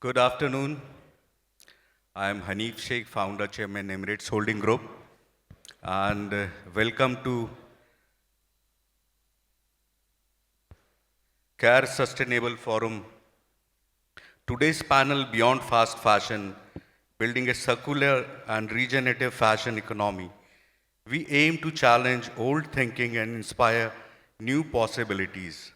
Good afternoon. I am Hanif, Shaikh, founder, chairman, Emirates Holding Group, and welcome to CARE Sustainable Forum. Today's panel, Beyond Fast Fashion, Building a Circular and Regenerative Fashion Economy. We aim to challenge old thinking and inspire new possibilities.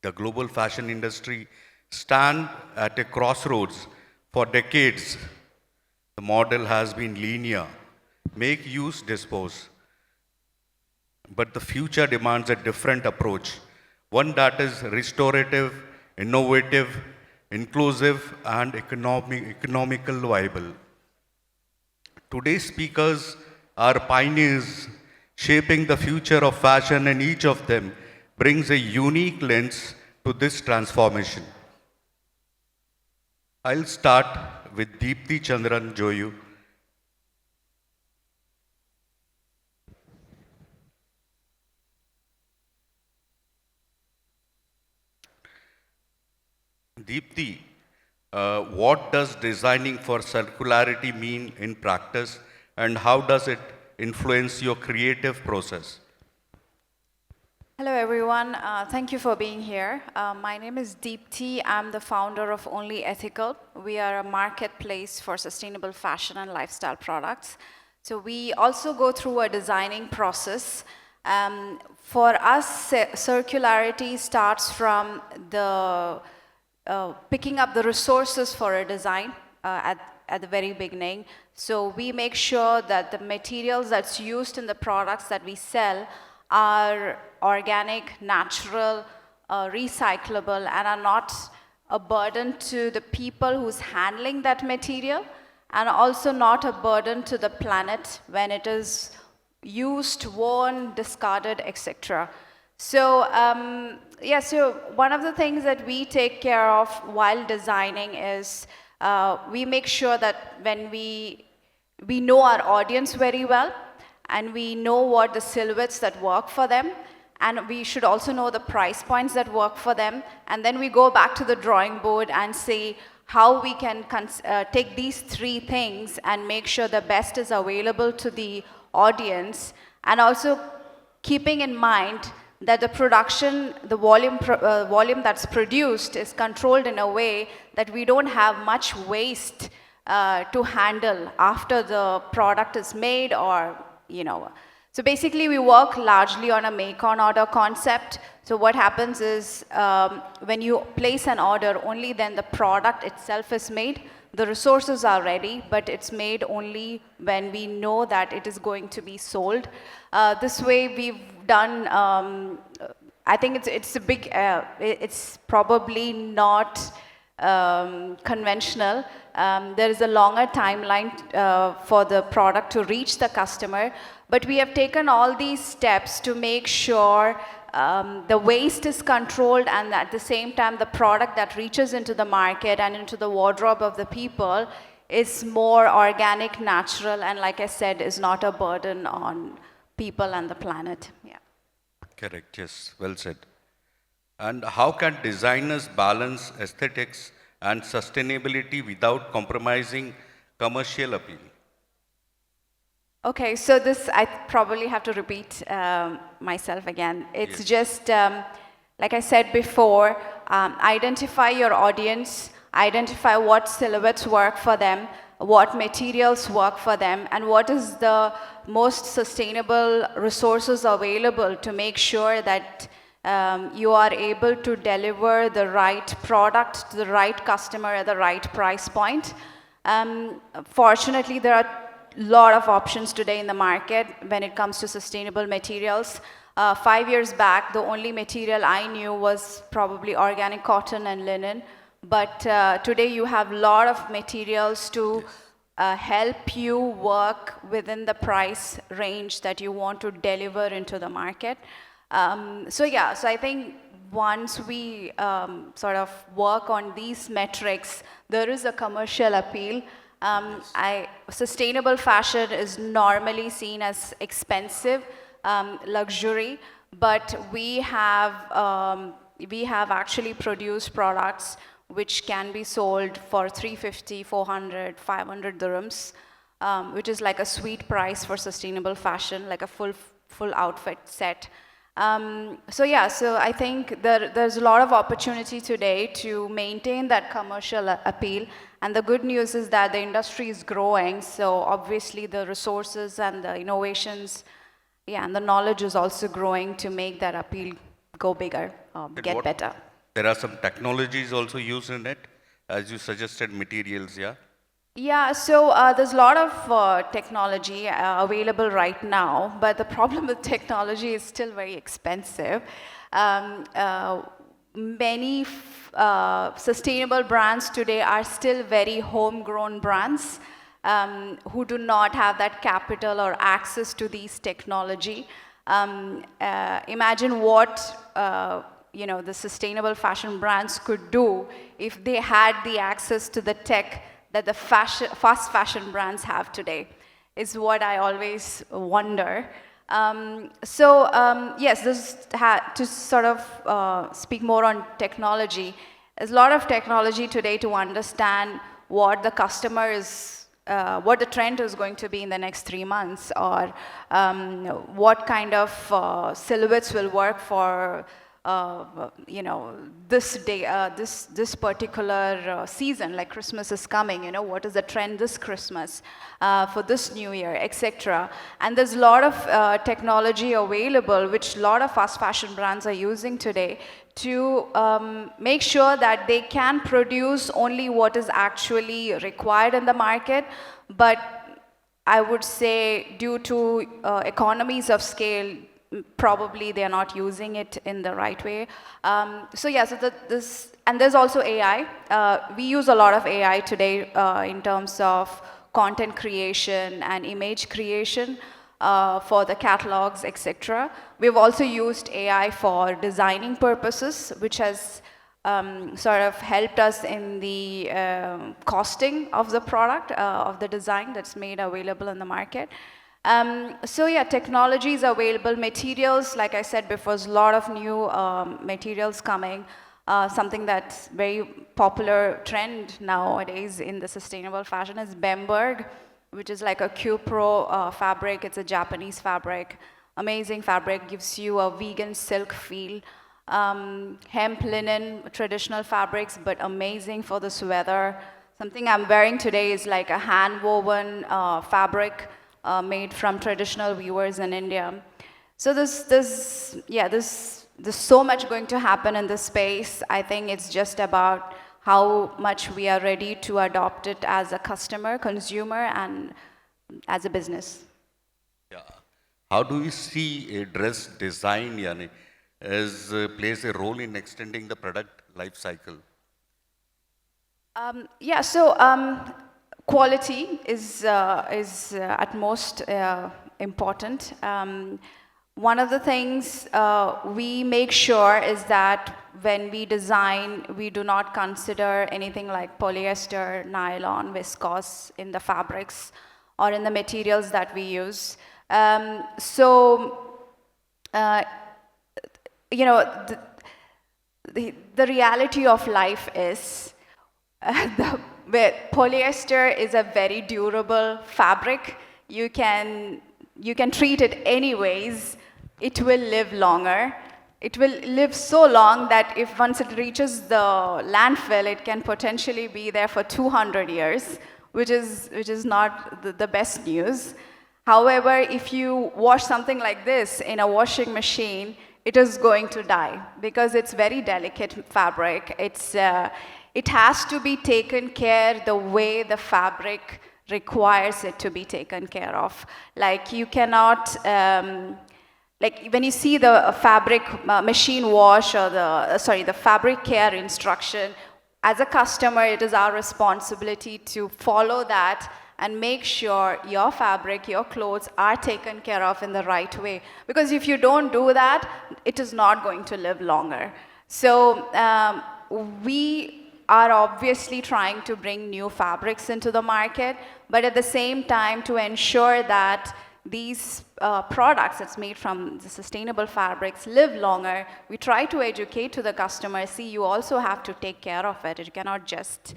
The global fashion industry stands at a crossroads. For decades, the model has been linear, make, use, dispose. But the future demands a different approach, one that is restorative, innovative, inclusive, and economical viable. Today's speakers are pioneers shaping the future of fashion, and each of them brings a unique lens to this transformation. I'll start with Deepthi Chandran Joyau. Deepthi, what does designing for circularity mean in practice, and how does it influence your creative process? Hello everyone, thank you for being here. My name is Deepthi. I'm the founder of Only Ethical. We are a marketplace for sustainable fashion and lifestyle products. So we also go through a designing process. For us, circularity starts from the picking up the resources for a design at the very beginning. So we make sure that the materials that's used in the products that we sell are organic, natural, recyclable, and are not a burden to the people who's handling that material, and also not a burden to the planet when it is used, worn, discarded, etc. So, so one of the things that we take care of while designing is we make sure that when we know our audience very well, and we know what the silhouettes that work for them, and we should also know the price points that work for them, and then we go back to the drawing board and say how we can take these three things and make sure the best is available to the audience, and also keeping in mind that the production, the volume that's produced is controlled in a way that we don't have much waste to handle after the product is made, or so basically we work largely on a make-on-order concept. So what happens is when you place an order, only then the product itself is made. The resources are ready, but it's made only when we know that it is going to be sold. This way we've done, I think it's a big, it's probably not conventional. There is a longer timeline for the product to reach the customer, but we have taken all these steps to make sure the waste is controlled, and at the same time the product that reaches into the market and into the wardrobe of the people is more organic, natural, and like I said, is not a burden on people and the planet. Yeah. Correct, yes, well said. And how can designers balance aesthetics and sustainability without compromising commercial appeal? Okay, so this, I probably have to repeat myself again. It's just, like I said before, identify your audience, identify what silhouettes work for them, what materials work for them, and what is the most sustainable resources available to make sure that you are able to deliver the right product to the right customer at the right price point. Fortunately, there are a lot of options today in the market when it comes to sustainable materials. 5 years back, the only material I knew was probably organic cotton and linen. But today you have a lot of materials to help you work within the price range that you want to deliver into the market. So I think once we sort of work on these metrics, there is a commercial appeal. Sustainable fashion is normally seen as expensive, luxury, but we have actually produced products which can be sold for 350, 400, 500 dirhams, which is like a sweet price for sustainable fashion, like a full outfit set. So yeah, so I think there's a lot of opportunity today to maintain that commercial appeal. And the good news is that the industry is growing, so obviously the resources and the innovations, yeah, and the knowledge is also growing to make that appeal go bigger, get better. There are some technologies also used in it, as you suggested, materials, yeah? Yeah, so there's a lot of technology available right now, but the problem with technology is still very expensive. Many sustainable brands today are still very homegrown brands who do not have that capital or access to these technology. Imagine what the sustainable fashion brands could do if they had the access to the tech that the fast fashion brands have today, is what I always wonder. Yes, to sort of speak more on technology, there's a lot of technology today to understand what the customer is, what the trend is going to be in the next 3 months, or what kind of silhouettes will work for this day, this particular season, like Christmas is coming, what is the trend this Christmas, for this New Year, etc. And there's a lot of technology available, which a lot of fast fashion brands are using today to make sure that they can produce only what is actually required in the market, but I would say due to economies of scale, probably they are not using it in the right way. And there's also AI. We use a lot of AI today in terms of content creation and image creation for the catalogs, etc. We've also used AI for designing purposes, which has sort of helped us in the costing of the product, of the design that's made available in the market. Technology is available. Materials, like I said before, there's a lot of new materials coming. Something that's very popular trend nowadays in the sustainable fashion is Bemberg, which is like a Q-Pro fabric. It's a Japanese fabric. Amazing fabric, gives you a vegan silk feel. Hemp, linen, traditional fabrics, but amazing for this weather. Something I'm wearing today is like a hand-woven fabric made from traditional weavers in India. So there's so much going to happen in this space. I think it's just about how much we are ready to adopt it as a customer, consumer, and as a business. Yeah. How do you see a dress design, plays a role in extending the product life cycle? Quality is at most important. One of the things we make sure is that when we design, we do not consider anything like polyester, nylon, viscose in the fabrics or in the materials that we use. The reality of life is polyester is a very durable fabric. You can treat it anyways. It will live longer. It will live so long that if once it reaches the landfill, it can potentially be there for 200 years, which is not the best news. However, if you wash something like this in a washing machine, it is going to die because it's very delicate fabric. It has to be taken care the way the fabric requires it to be taken care of. Like you cannot, like when you see the fabric machine wash or the fabric care instruction, as a customer, it is our responsibility to follow that and make sure your fabric, your clothes are taken care of in the right way. Because if you don't do that, it is not going to live longer. So we are obviously trying to bring new fabrics into the market, but at the same time to ensure that these products that's made from the sustainable fabrics live longer. We try to educate to the customer, see, you also have to take care of it. You cannot just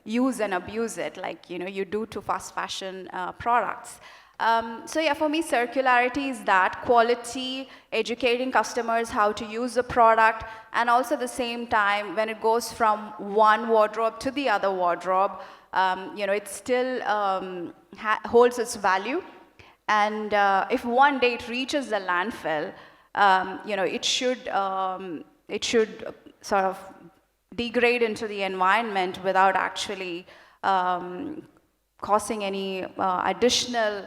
use and abuse it like you do to fast fashion products. So yeah, for me, circularity is that quality, educating customers how to use the product, and also at the same time, when it goes from one wardrobe to the other wardrobe, it still holds its value. And if one day it reaches the landfill, it should sort of degrade into the environment without actually causing any additional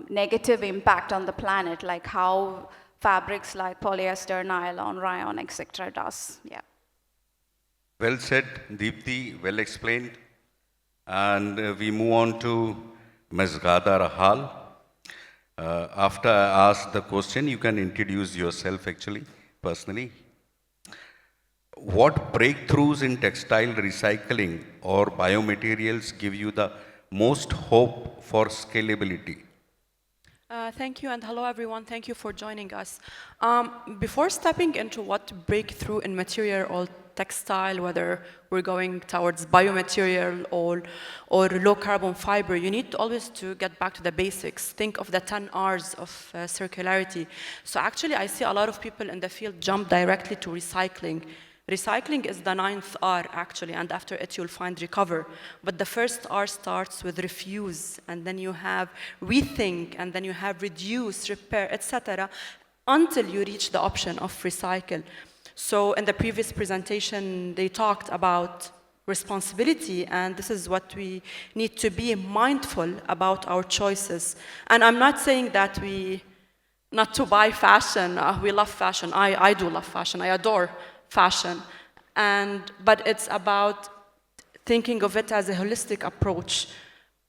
negative impact on the planet, like how fabrics like polyester, nylon, rayon, etc. does. Yeah. Well said, Deepthi, well explained. And we move on to Ms. Ghada Rahal. After I ask the question, you can introduce yourself actually, personally. What breakthroughs in textile recycling or biomaterials give you the most hope for scalability? Thank you, and hello everyone. Thank you for joining us. Before stepping into what breakthrough in material or textile, whether we're going towards biomaterial or low carbon fiber, you need to always to get back to the basics. Think of the 10 R's of circularity. So actually, I see a lot of people in the field jump directly to recycling. Recycling is the 9th R, actually, and after it, you'll find recover. But the first R starts with refuse, and then you have rethink, and then you have reduce, repair, etc., until you reach the option of recycle. So in the previous presentation, they talked about responsibility, and this is what we need to be mindful about our choices. And I'm not saying that not to buy fashion. We love fashion. I do love fashion. I adore fashion, but it's about thinking of it as a holistic approach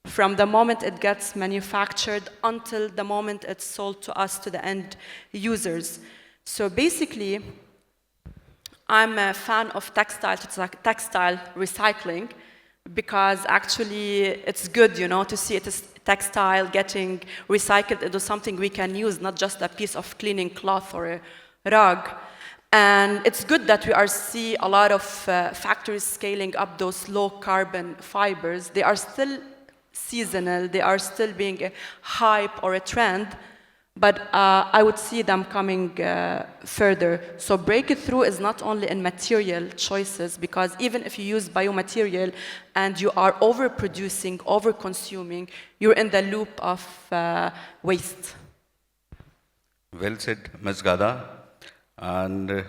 from the moment it gets manufactured until the moment it's sold to us, to the end users. So basically, I'm a fan of textile recycling because actually it's good, to see it as textile getting recycled into something we can use, not just a piece of cleaning cloth or a rug. And it's good that we see a lot of factories scaling up those low carbon fibers. They are still seasonal, they are still being a hype or a trend, but I would see them coming further. So breakthrough is not only in material choices, because even if you use biomaterial and you are overproducing, over-consuming, you're in the loop of waste. Well said, Ms. Ghada. And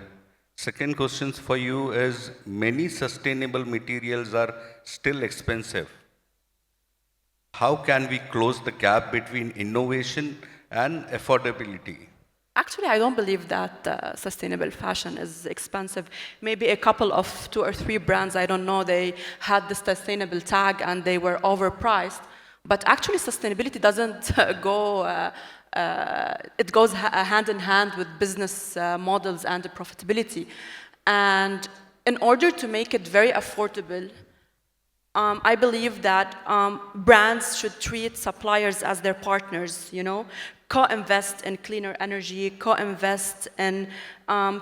second question for you is, many sustainable materials are still expensive. How can we close the gap between innovation and affordability? Actually, I don't believe that sustainable fashion is expensive. Maybe a couple of 2 or 3 brands, I don't know, they had the sustainable tag and they were overpriced. But actually, sustainability doesn't go it goes hand in hand with business models and the profitability. And in order to make it very affordable, I believe that brands should treat suppliers as their partners, co-invest in cleaner energy, co-invest in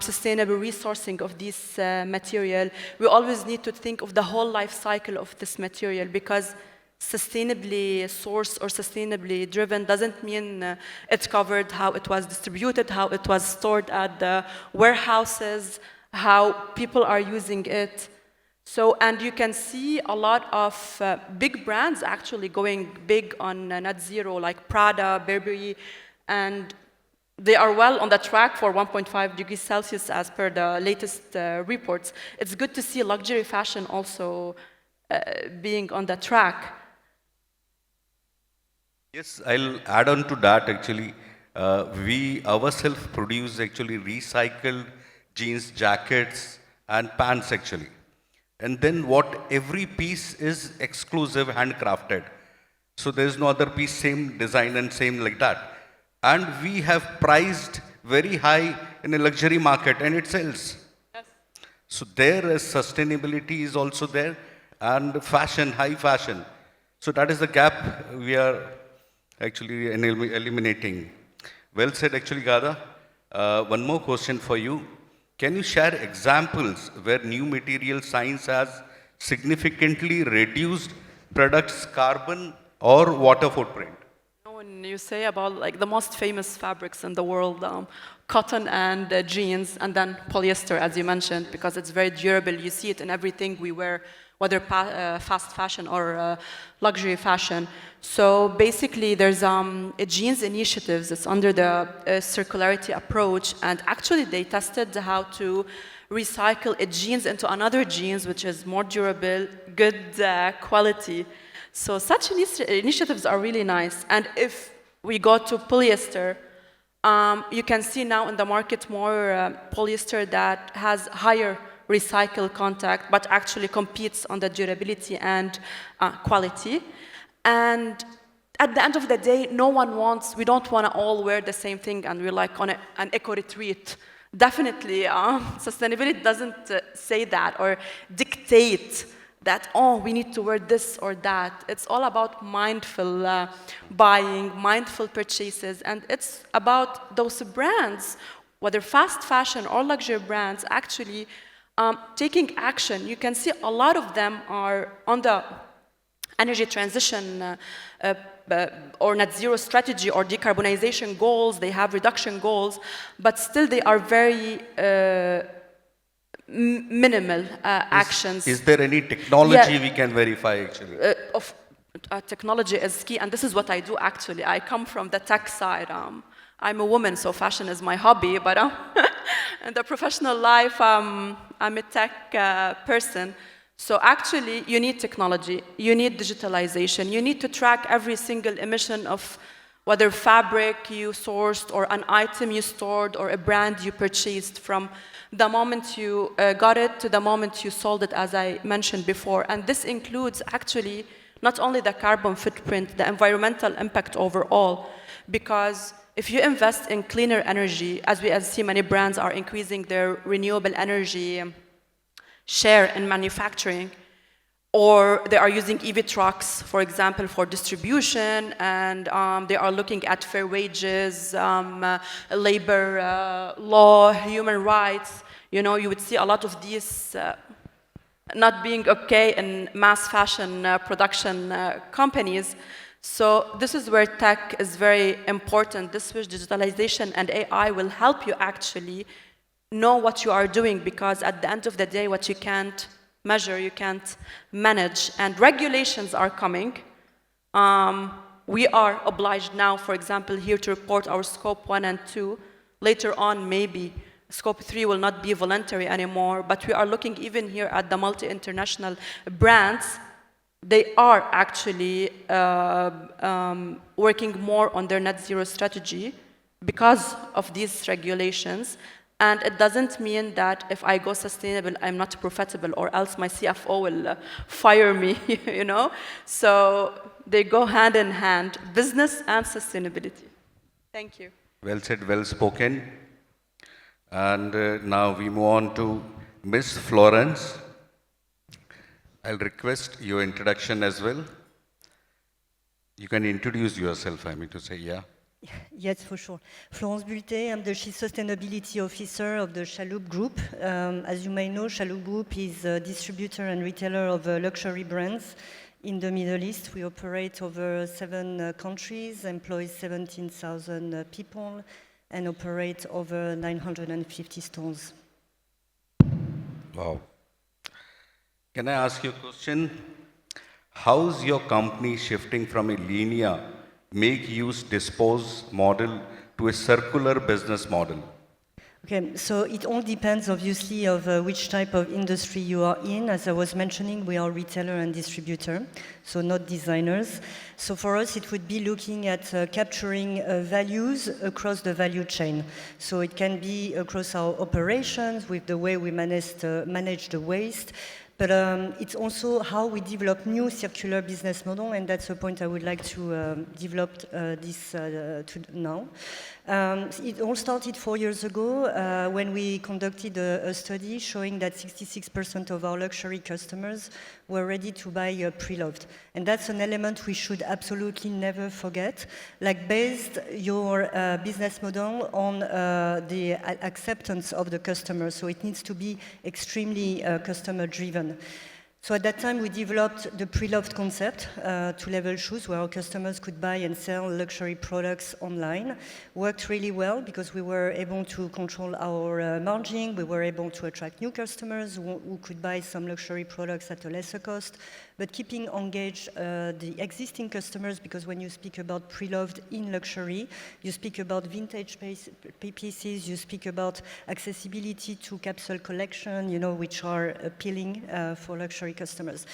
sustainable resourcing of this material. We always need to think of the whole life cycle of this material, because sustainably sourced or sustainably driven doesn't mean it's covered how it was distributed, how it was stored at the warehouses, how people are using it. So, and you can see a lot of big brands actually going big on net zero, like Prada, Burberry, and they are well on the track for 1.5 degrees Celsius as per the latest reports. It's good to see luxury fashion also being on the track. Yes, I'll add on to that actually. We ourselves produce actually recycled jeans, jackets, and pants actually. And then every piece is exclusive, handcrafted. So there's no other piece, same design and same like that. And we have priced very high in a luxury market and it sells. Yes. So there is sustainability is also there, and fashion, high fashion. So that is the gap we are actually eliminating. Well said, actually, Ghada. One more question for you. Can you share examples where new material science has significantly reduced products' carbon or water footprint? When you say about like the most famous fabrics in the world, cotton and jeans, and then polyester, as you mentioned, because it's very durable. You see it in everything we wear, whether fast fashion or luxury fashion. So basically, there's jeans initiatives. It's under the circularity approach, and actually they tested how to recycle a jeans into another jeans, which is more durable, good quality. So such initiatives are really nice. And if we go to polyester, you can see now in the market more polyester that has higher recycle content, but actually competes on the durability and quality. And at the end of the day, we don't want to all wear the same thing and we're like on an eco-retreat. Definitely, sustainability doesn't say that or dictate that, oh, we need to wear this or that. It's all about mindful buying, mindful purchases, and it's about those brands, whether fast fashion or luxury brands, actually taking action. You can see a lot of them are on the energy transition or net zero strategy or decarbonization goals. They have reduction goals, but still they are very minimal actions. Is there any technology we can verify actually? Technology is key, and this is what I do actually. I come from the tech side. I'm a woman, so fashion is my hobby, but in the professional life, I'm a tech person. So actually, you need technology, you need digitalization, you need to track every single emission of whether fabric you sourced or an item you stored or a brand you purchased from the moment you got it to the moment you sold it, as I mentioned before. And this includes actually not only the carbon footprint, the environmental impact overall, because if you invest in cleaner energy, as we see many brands are increasing their renewable energy share in manufacturing, or they are using EV trucks, for example, for distribution, and they are looking at fair wages, labor law, human rights. You know, you would see a lot of these not being okay in mass fashion production companies. So this is where tech is very important. This is digitalization and AI will help you actually know what you are doing, because at the end of the day, what you can't measure, you can't manage, and regulations are coming. We are obliged now, for example, here to report our scope 1 and 2. Later on, maybe scope 3 will not be voluntary anymore, but we are looking even here at the multi-international brands. They are actually working more on their net zero strategy because of these regulations. And it doesn't mean that if I go sustainable, I'm not profitable, or else my CFO will fire me, you know? So they go hand in hand, business and sustainability. Thank you. Well said, well spoken. And now we move on to Miss Florence. I'll request your introduction as well. You can introduce yourself, I mean to say, yeah. Yes, for sure. Florence Bulté, I'm the Chief Sustainability Officer of the Chalhoub Group. As you may know, Chalhoub Group is a distributor and retailer of luxury brands in the Middle East. We operate over 7 countries, employ 17,000 people, and operate over 950 stores. Wow. Can I ask you a question? How's your company shifting from a linear make, use, dispose model to a circular business model? Okay, so it all depends, obviously, of which type of industry you are in. As I was mentioning, we are retailer and distributor, so not designers. So for us, it would be looking at capturing values across the value chain. So it can be across our operations with the way we manage the waste, But it's also how we develop new circular business model, and that's a point I would like to develop now. It all started 4 years ago when we conducted a study showing that 66% of our luxury customers were ready to buy pre-loved. And that's an element we should absolutely never forget. Like, based your business model on the acceptance of the customer. So it needs to be extremely customer driven. So at that time, we developed the pre-loved concept to Level Shoes, where our customers could buy and sell luxury products online. Worked really well because we were able to control our margin. We were able to attract new customers who could buy some luxury products at a lesser cost, but keeping engaged the existing customers, because when you speak about pre-loved in luxury, you speak about vintage pieces, you speak about accessibility to capsule collection, you know, which are appealing for luxury customers.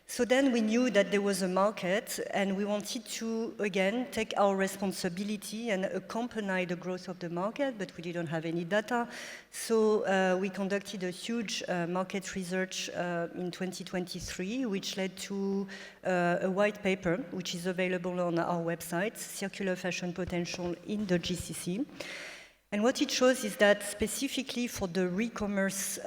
So then we knew that there was a market, and we wanted to, again, take our responsibility and accompany the growth of the market, but we didn't have any data. So we conducted a huge market research in 2023, which led to a white paper, which is available on our website, Circular Fashion Potential in the GCC. And what it shows is that specifically for the re-commerce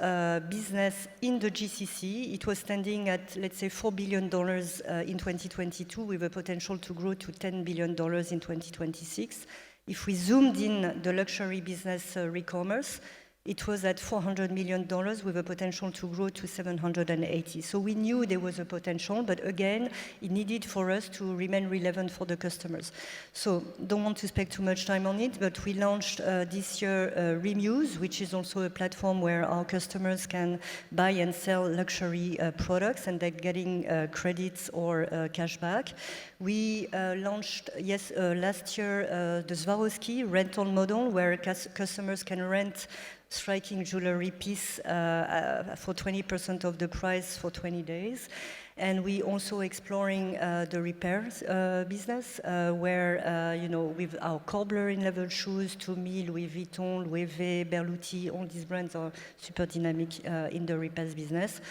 business in the GCC, it was standing at, let's say, $4 billion in 2022, with a potential to grow to $10 billion in 2026. If we zoomed in the luxury business re-commerce, it was at $400 million with a potential to grow to 780. So we knew there was a potential, but again, it needed for us to remain relevant for the customers. So don't want to spend too much time on it, but we launched this year Remuse, which is also a platform where our customers can buy and sell luxury products, and they're getting credits or cash back. We launched last year the Swarovski rental model, where customers can rent striking jewelry piece for 20% of the price for 20 days. And we also exploring the repairs business, where, you know, with our cobbler in Level Shoes, Tommy, Louis Vuitton, Louis V, Berluti, all these brands are super dynamic in the repairs business.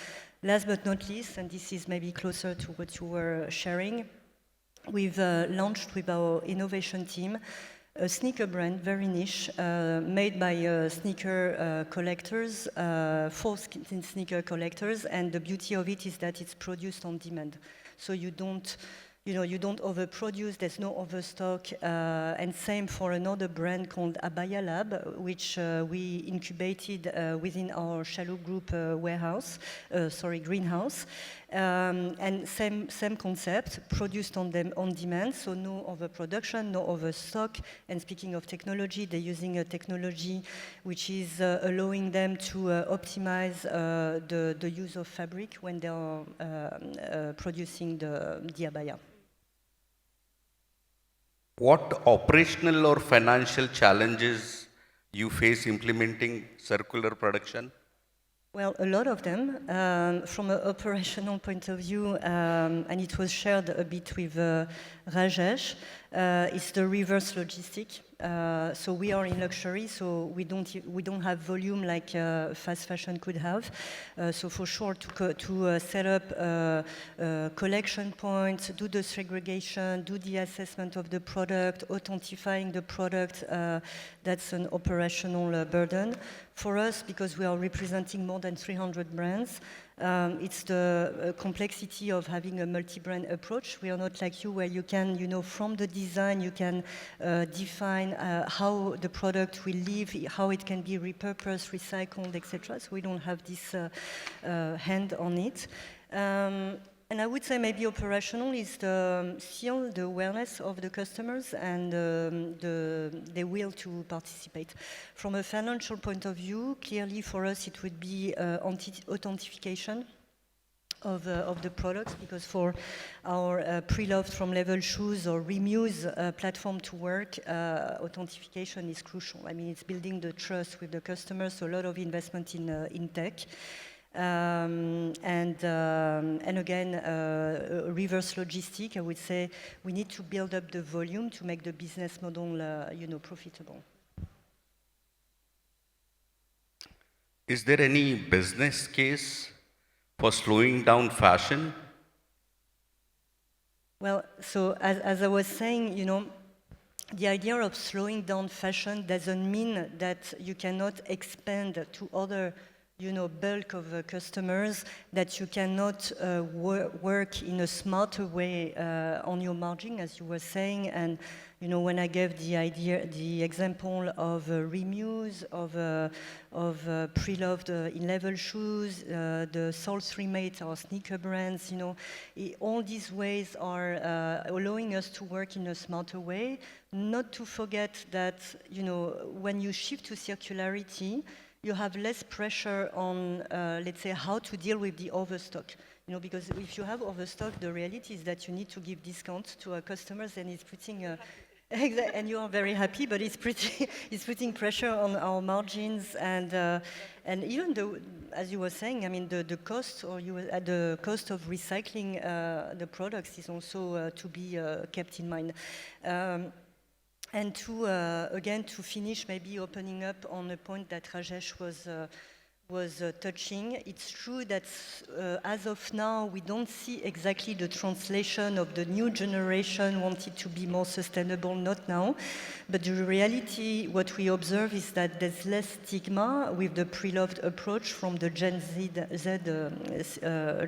Last but not least, and this is maybe closer to what you were sharing, we've launched with our innovation team a sneaker brand, very niche, made by sneaker collectors, for sneaker collectors, and the beauty of it is that it's produced on demand. So you don't overproduce, there's no overstock, and same for another brand called Abaya Lab, which we incubated within our Chalhoub group greenhouse. And same concept, produced on demand, so no overproduction, no overstock. And speaking of technology, they're using a technology which is allowing them to optimize the use of fabric when they are producing the abaya. What operational or financial challenges you face implementing circular production? Well, a lot of them. From an operational point of view, and it was shared a bit with Rajesh, is the reverse logistic. So we are in luxury, so we don't have volume like fast fashion could have. So for sure, to set up collection points, do the segregation, do the assessment of the product, authentifying the product, that's an operational burden. For us, because we are representing more than 300 brands, it's the complexity of having a multi-brand approach. We are not like you, where you can, you know, from the design, you can define how the product will live, how it can be repurposed, recycled, etc. So we don't have this hand on it. And I would say maybe operational is still the awareness of the customers and the will to participate. From a financial point of view, clearly for us it would be authentication of the products, because for our pre-loved from Level Shoes or Remuse platform to work, authentication is crucial. I mean, it's building the trust with the customers, so a lot of investment in tech. And again, reverse logistic, I would say we need to build up the volume to make the business model, profitable. Is there any business case for slowing down fashion? Well, so as I was saying, the idea of slowing down fashion doesn't mean that you cannot expand to other, bulk of customers, that you cannot work in a smarter way on your margin, as you were saying. And, when I gave the example of reuse, of pre-loved in-level shoes, the Soul3 Mate, our sneaker brands, all these ways are allowing us to work in a smarter way. Not to forget that, when you shift to circularity, you have less pressure on, let's say, how to deal with the overstock. Because if you have overstock, the reality is that you need to give discounts to our customers, and it's putting, and you are very happy, but it's putting pressure on our margins, and even though, as you were saying, I mean, the cost the cost of recycling the products is also to be kept in mind. And again, to finish, maybe opening up on a point that Rajesh was touching, it's true that as of now, we don't see exactly the translation of the new generation wanted to be more sustainable, not now. But the reality, what we observe is that there's less stigma with the pre-loved approach from the Gen Z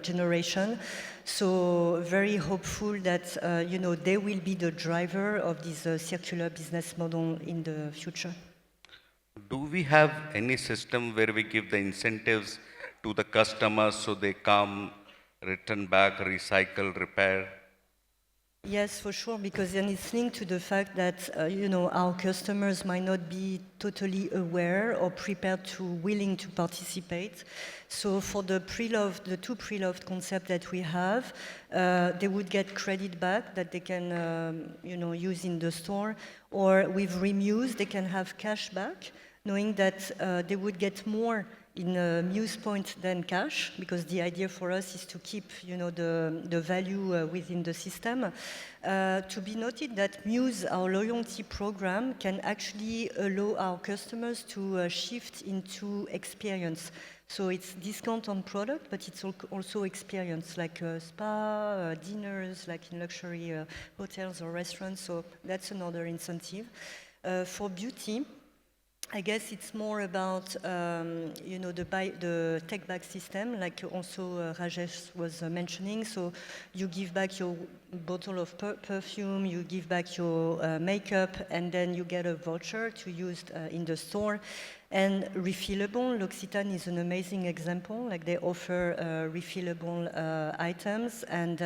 generation. So very hopeful that, they will be the driver of this circular business model in the future. Do we have any system where we give the incentives to the customers so they come, return back, recycle, repair? Yes, for sure, because then it's linked to the fact that, our customers might not be totally aware or prepared to willing to participate. So for the two pre-loved concept that we have, they would get credit back that they can, use in the store, or with Remuse, they can have cash back, knowing that they would get more in a Muse point than cash, because the idea for us is to keep, the value within the system. To be noted that Muse, our loyalty program, can actually allow our customers to shift into experience. So it's discount on product, but it's also experience, like spa, dinners, like in luxury hotels or restaurants. So that's another incentive. For beauty, I guess it's more about, the take-back system, like also Rajesh was mentioning. So you give back your bottle of perfume, you give back your makeup, and then you get a voucher to use in the store. And refillable, L'Occitane is an amazing example. Like they offer refillable items, and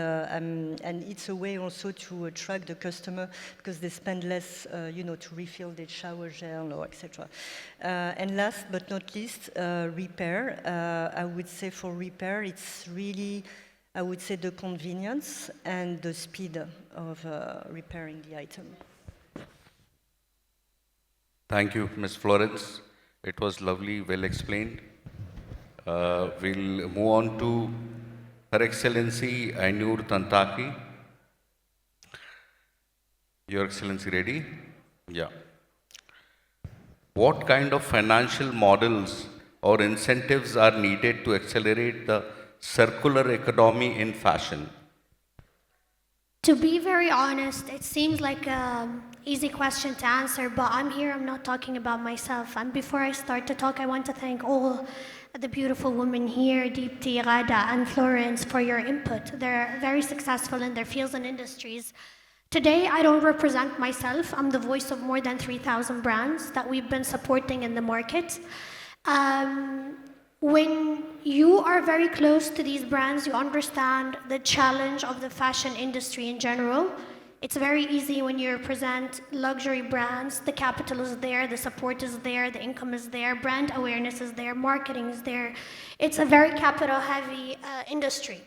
it's a way also to attract the customer because they spend less, to refill their shower gel or etc. And last but not least, repair. I would say for repair, it's really, I would say, the convenience and the speed of repairing the item. Thank you, Ms. Florence. It was lovely, well explained. We'll move on to Her Excellency Aynour Tatanaki. Your Excellency, ready? Yeah. What kind of financial models or incentives are needed to accelerate the circular economy in fashion? To be very honest, it seems like an easy question to answer, but I'm not talking about myself. And before I start to talk, I want to thank all the beautiful women here, Deepthi, Ghada, and Florence, for your input. They're very successful in their fields and industries. Today, I don't represent myself. I'm the voice of more than 3,000 brands that we've been supporting in the market. When you are very close to these brands, you understand the challenge of the fashion industry in general. It's very easy when you represent luxury brands. The capital is there, the support is there, the income is there, brand awareness is there, marketing is there. It's a very capital-heavy industry.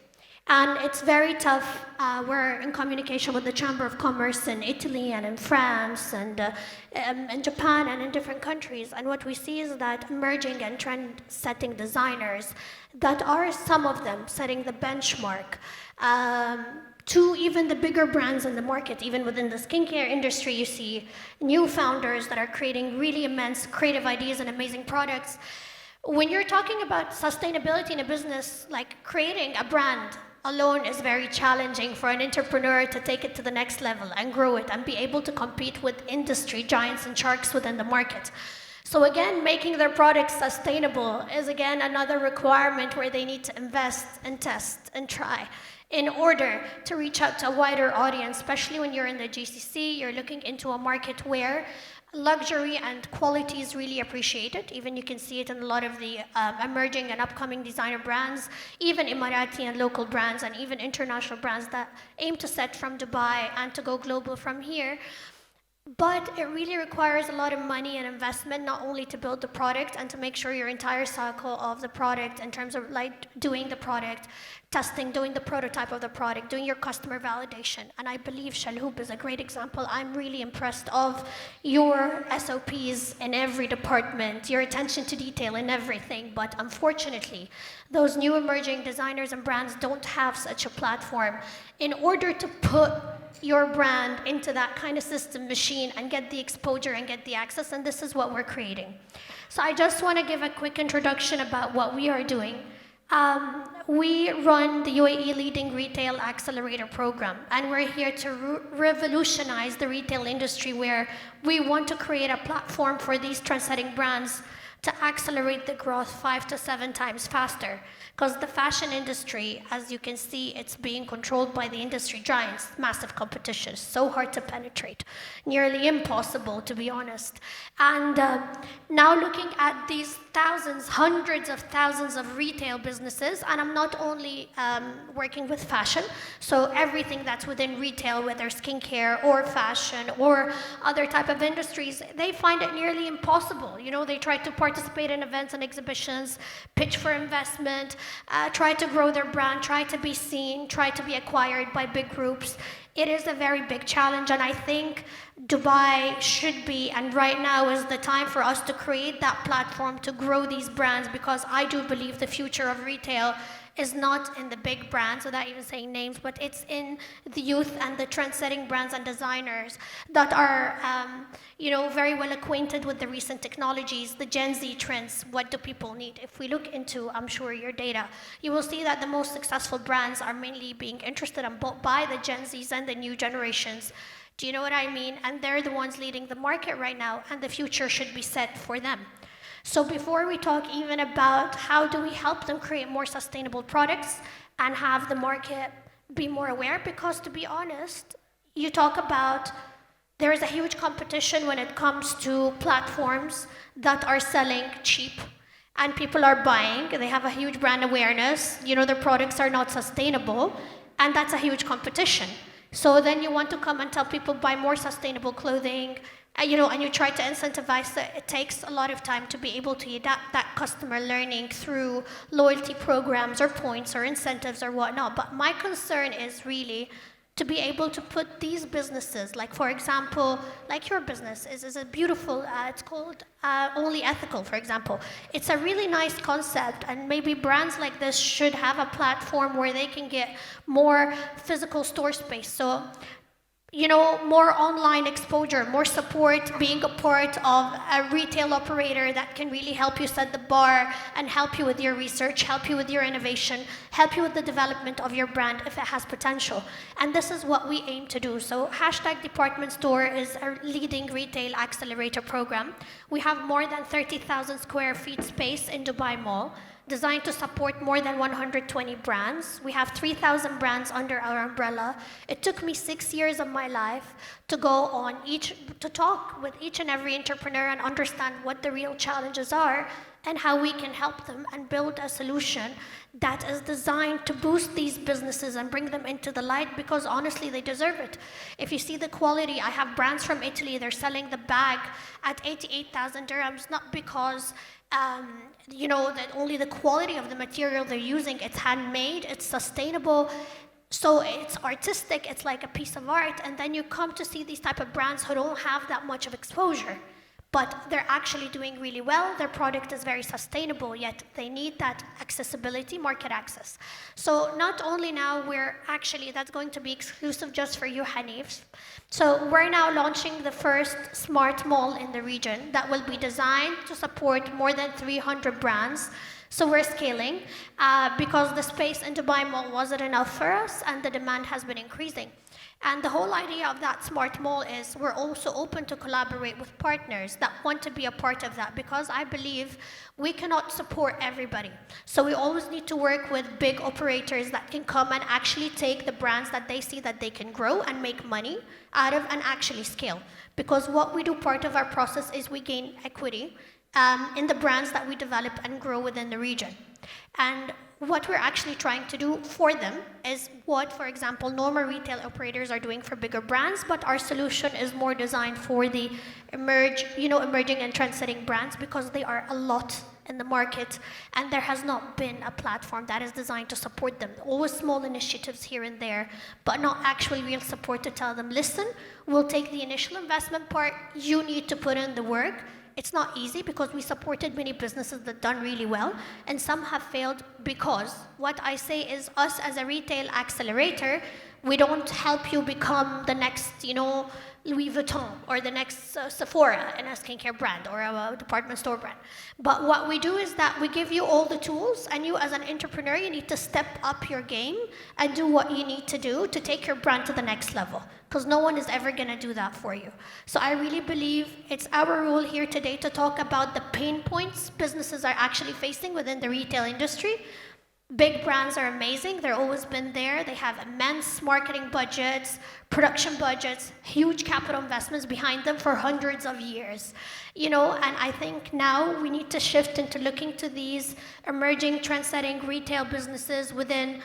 And it's very tough. We're in communication with the Chamber of Commerce in Italy and in France and in Japan and in different countries. And what we see is that emerging and trend-setting designers, that are some of them setting the benchmark to even the bigger brands in the market. Even within the skincare industry, you see new founders that are creating really immense creative ideas and amazing products. When you're talking about sustainability in a business, like creating a brand alone is very challenging for an entrepreneur to take it to the next level and grow it and be able to compete with industry giants and sharks within the market. So again, making their products sustainable is again another requirement where they need to invest and test and try in order to reach out to a wider audience, especially when you're in the GCC, you're looking into a market where luxury and quality is really appreciated. Even you can see it in a lot of the emerging and upcoming designer brands, even Emirati and local brands, and even international brands that aim to set from Dubai and to go global from here. But it really requires a lot of money and investment, not only to build the product and to make sure your entire cycle of the product in terms of like doing the product, testing, doing the prototype of the product, doing your customer validation. And I believe Chalhoub is a great example. I'm really impressed of your SOPs in every department, your attention to detail in everything. But unfortunately, those new emerging designers and brands don't have such a platform. In order to put your brand into that kind of system machine and get the exposure and get the access, and this is what we're creating. So I just want to give a quick introduction about what we are doing. We run the UAE Leading Retail Accelerator Program, and we're here to revolutionize the retail industry, where we want to create a platform for these trendsetting brands to accelerate the growth 5 to 7 times faster. Because the fashion industry, as you can see, it's being controlled by the industry giants, massive competition, so hard to penetrate, nearly impossible, to be honest. And now looking at these thousands, hundreds of thousands of retail businesses, and I'm not only working with fashion, so everything that's within retail, whether skincare or fashion or other type of industries, they find it nearly impossible. You know, they try to participate in events and exhibitions, pitch for investment, try to grow their brand, try to be seen, try to be acquired by big groups. It is a very big challenge, and I think Dubai should be, and right now is the time for us to create that platform to grow these brands, because I do believe the future of retail is not in the big brands, without even saying names, but it's in the youth and the trend-setting brands and designers that are, very well acquainted with the recent technologies, the Gen Z trends. What do people need? If we look into, I'm sure, your data, you will see that the most successful brands are mainly being interested and bought by the Gen Zs and the new generations. Do you know what I mean? And they're the ones leading the market right now, and the future should be set for them. So before we talk even about how do we help them create more sustainable products and have the market be more aware, because to be honest, you talk about there is a huge competition when it comes to platforms that are selling cheap and people are buying, they have a huge brand awareness, their products are not sustainable, and that's a huge competition. So then you want to come and tell people buy more sustainable clothing, and you try to incentivize that. It takes a lot of time to be able to adapt that customer learning through loyalty programs or points or incentives or whatnot. But my concern is really to be able to put these businesses, like for example, like your business is a beautiful, it's called Only Ethical, for example. It's a really nice concept, and maybe brands like this should have a platform where they can get more physical store space. So, more online exposure, more support, being a part of a retail operator that can really help you set the bar and help you with your research, help you with your innovation, help you with the development of your brand if it has potential. And this is what we aim to do. So #Department Store is a leading retail accelerator program. We have more than 30,000 square feet space in Dubai Mall, designed to support more than 120 brands. We have 3,000 brands under our umbrella. It took me 6 years of my life to to talk with each and every entrepreneur and understand what the real challenges are and how we can help them and build a solution that is designed to boost these businesses and bring them into the light, because honestly, they deserve it. If you see the quality, I have brands from Italy, they're selling the bag at 88,000 dirhams, not because that only the quality of the material they're using, it's handmade, it's sustainable, so it's artistic, it's like a piece of art. And then you come to see these type of brands who don't have that much of exposure, but they're actually doing really well. Their product is very sustainable, yet they need that accessibility, market access. So not only now that's going to be exclusive just for you, Hanif. So we're now launching the first smart mall in the region that will be designed to support more than 300 brands. So we're scaling because the space in Dubai Mall wasn't enough for us and the demand has been increasing. And the whole idea of that smart mall is we're also open to collaborate with partners that want to be a part of that, because I believe we cannot support everybody. So we always need to work with big operators that can come and actually take the brands that they see that they can grow and make money out of and actually scale. Because what we do, part of our process is we gain equity in the brands that we develop and grow within the region. And what we're actually trying to do for them is what, for example, normal retail operators are doing for bigger brands, but our solution is more designed for the emerging and trendsetting brands, because they are a lot in the market, and there has not been a platform that is designed to support them. Always small initiatives here and there, but not actually real support to tell them, listen, we'll take the initial investment part, you need to put in the work. It's not easy, because we supported many businesses that done really well, and some have failed because what I say is, us as a retail accelerator, we don't help you become the next, Louis Vuitton or the next Sephora in a skincare brand or a department store brand. But what we do is that we give you all the tools, and you as an entrepreneur, you need to step up your game and do what you need to do to take your brand to the next level, because no one is ever going to do that for you. So I really believe it's our role here today to talk about the pain points businesses are actually facing within the retail industry. Big brands are amazing. They've always been there. They have immense marketing budgets, production budgets, huge capital investments behind them for hundreds of years. And I think now we need to shift into looking to these emerging, trend-setting retail businesses within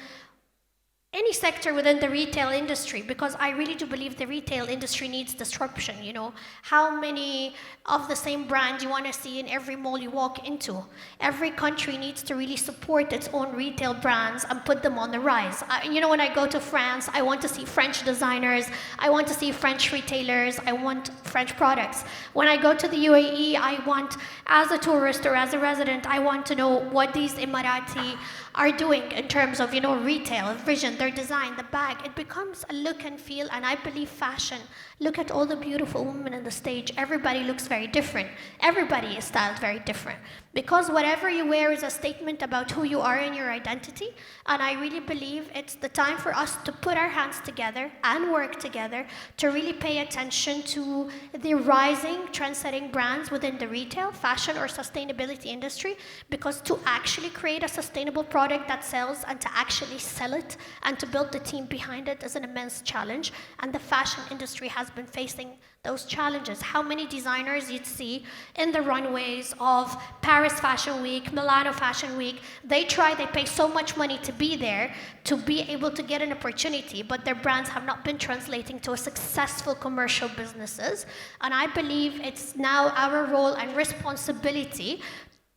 any sector within the retail industry, because I really do believe the retail industry needs disruption. How many of the same brand you want to see in every mall you walk into? Every country needs to really support its own retail brands and put them on the rise. When I go to France, I want to see French designers, I want to see French retailers, I want French products. When I go to the UAE, I want, as a tourist or as a resident, I want to know what these Emirati are doing in terms of, retail, vision, their design, the bag. It becomes a look and feel, and I believe fashion. Look at all the beautiful women on the stage. Everybody looks very different. Everybody is styled very different. Because whatever you wear is a statement about who you are and your identity. And I really believe it's the time for us to put our hands together and work together to really pay attention to the rising, trend-setting brands within the retail, fashion, or sustainability industry. Because to actually create a sustainable product that sells and to actually sell it and to build the team behind it is an immense challenge. And the fashion industry has been facing those challenges. How many designers you'd see in the runways of Paris Fashion Week, Milano Fashion Week, they pay so much money to be there, to be able to get an opportunity, but their brands have not been translating to a successful commercial businesses. And I believe it's now our role and responsibility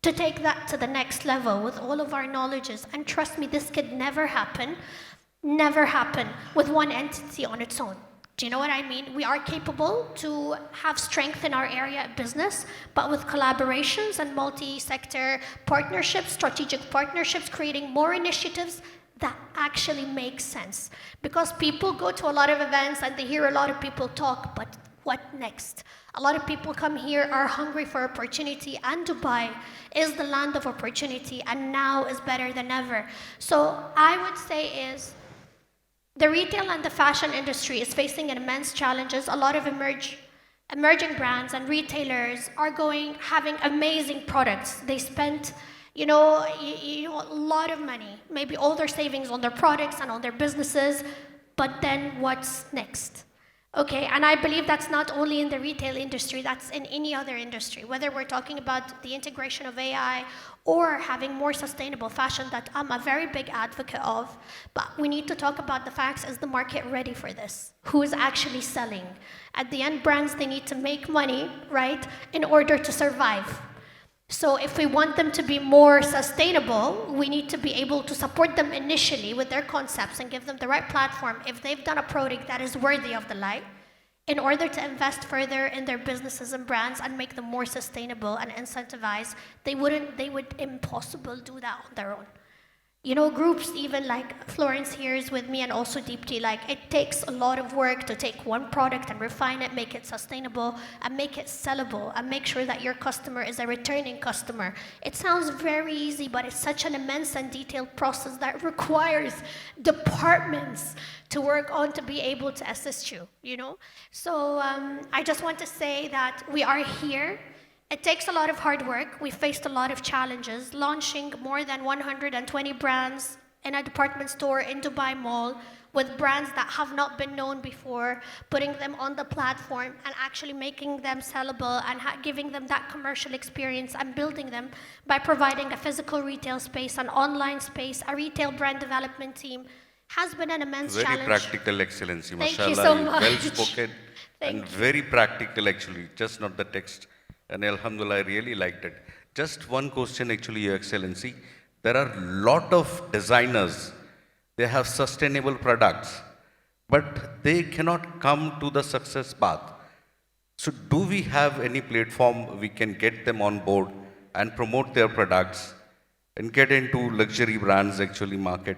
to take that to the next level with all of our knowledges. And trust me, this could never happen with one entity on its own. Do you know what I mean? We are capable to have strength in our area of business, but with collaborations and multi-sector partnerships, strategic partnerships, creating more initiatives that actually make sense. Because people go to a lot of events and they hear a lot of people talk, but what next? A lot of people come here, are hungry for opportunity, and Dubai is the land of opportunity, and now is better than ever. So I would say is, the retail and the fashion industry is facing immense challenges. A lot of emerging brands and retailers are having amazing products. They spent, a lot of money, maybe all their savings on their products and on their businesses, but then what's next? Okay, and I believe that's not only in the retail industry, that's in any other industry, whether we're talking about the integration of AI or having more sustainable fashion that I'm a very big advocate of. But we need to talk about the facts. Is the market ready for this? Who is actually selling? At the end, brands, they need to make money, right, in order to survive. So if we want them to be more sustainable, we need to be able to support them initially with their concepts and give them the right platform. If they've done a product that is worthy of the light, in order to invest further in their businesses and brands and make them more sustainable and incentivize, they would impossible do that on their own. You know, groups even like Florence here is with me and also Deepthi, like it takes a lot of work to take one product and refine it, make it sustainable and make it sellable and make sure that your customer is a returning customer. It sounds very easy, but it's such an immense and detailed process that requires departments to work on to be able to assist you, you know? So I just want to say that we are here. It takes a lot of hard work. We faced a lot of challenges, launching more than 120 brands in a department store in Dubai Mall with brands that have not been known before, putting them on the platform and actually making them sellable and giving them that commercial experience and building them by providing a physical retail space, an online space, a retail brand development team has been an immense challenge. Very practical excellency, Thank mashallah. you so much. Well spoken Thank and you. very practical actually, just not the text. And alhamdulillah, I really liked it. Just one question actually, Your Excellency. There are a lot of designers, they have sustainable products, but they cannot come to the success path. So do we have any platform we can get them on board and promote their products and get into luxury brands actually market?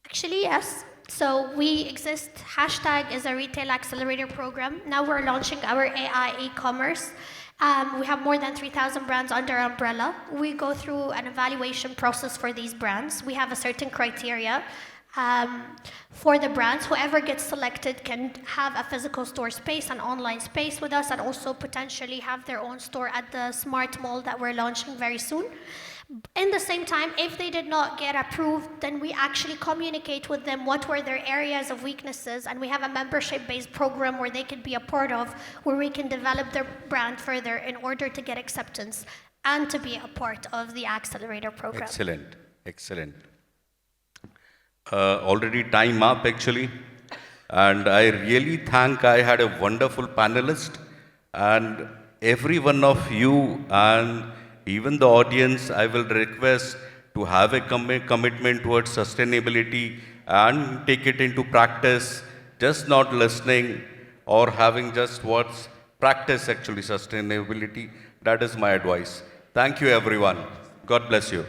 Actually, yes. So we exist, hashtag is a retail accelerator program. Now we're launching our AI e-commerce. We have more than 3,000 brands under our umbrella. We go through an evaluation process for these brands. We have a certain criteria for the brands. Whoever gets selected can have a physical store space, an online space with us, and also potentially have their own store at the smart mall that we're launching very soon. In the same time, if they did not get approved, then we actually communicate with them what were their areas of weaknesses, and we have a membership-based program where they could be a part of, where we can develop their brand further in order to get acceptance and to be a part of the accelerator program. Excellent, excellent. Already time up actually, and I really think I had a wonderful panelist, and every one of you and even the audience, I will request to have a commitment towards sustainability and take it into practice, just not listening or having just words, practice actually sustainability. That is my advice. Thank you everyone. God bless you.